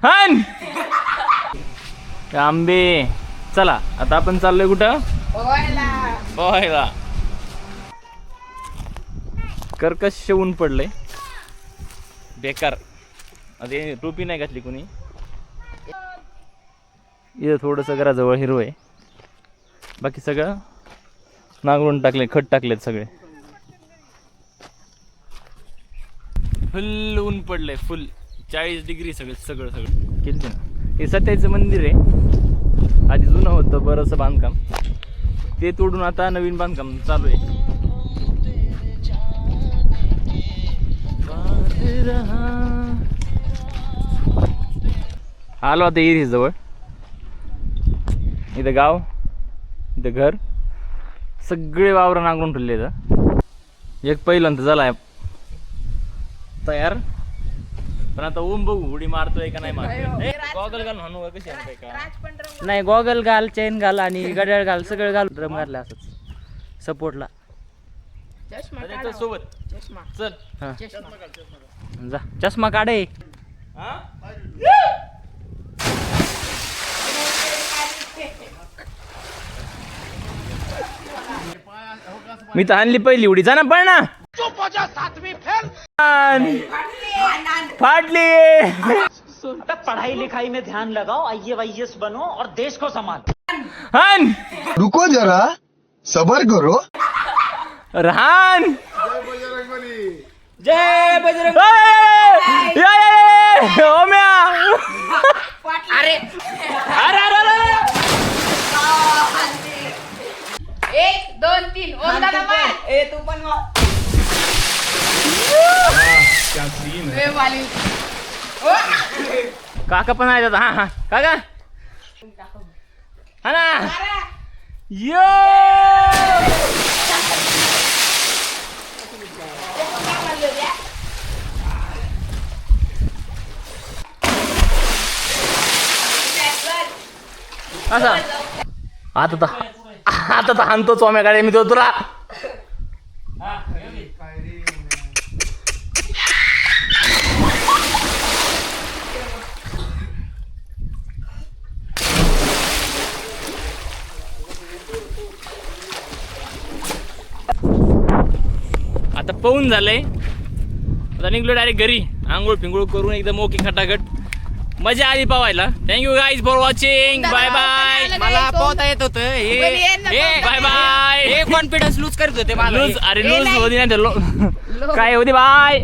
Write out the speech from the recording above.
हन आंबे. चला आता आपण चाललोय कुठं? पोहायला. कर्कश ऊन पडलंय बेकार. आता टोपी नाही घातली कुणी. इथं थोडंसं घराजवळ हिरवं आहे, बाकी सगळं नांगरून टाकले, खत टाकलेत सगळे. फुल ऊन पडलंय, फुल 40 डिग्री सगळं सगळं सगळं केलं ना. हे सत्याचं मंदिर आहे, आधी जुनं होतं बरंचसं बांधकाम, ते तोडून आता नवीन बांधकाम चालू आहे. आलो आता इथे जवळ. इथं गाव, इथं घर, सगळे वावर नांगरून ठेवले. एक पहिल्यांदा झाला तयार, पण आता ऊन बघू उडी मारतोय का नाही मारतोय. गॉगल घाल म्हणू कशी आणताय का? नाही, गॉगल घाल, चेन घाल आणि घड्याळ घाल, सगळं घाल. ड्रम घातला असंच सपोर्टला सोबत. चल जा, चष्मा काढे. मी तर आणली पहिली उडी. जा ना, पळ ना. फाटली. पढ़ाई लिखाई में ध्यान लगाओ, IAS बनो और देश को संभालो. हन रुको जरा, सबर करो. रहान. जय बजरंग. ओम्या. अरे अरे अरे अरे. 1 2 3 ओम दादा मार. ए तू पण मार. वे वाली. ओ काका पण आहे. हा हा काका. हा ना. यो असा. आता तर हाणतो चोम्याकडे मी तो तुला. आता पाऊन झालंय. आता निघलो डायरेक्ट घरी. आंघोळ फिंगोळ करून एकदम ओके खटाखट. मजा आली पावायला. Thank you guys for watching. Bye bye. मला पोहता येत होतं. Bye bye. हे कॉन्फिडन्स लूज करत होते मला. लूज. अरे लूज होती ना. काय होती. बाय.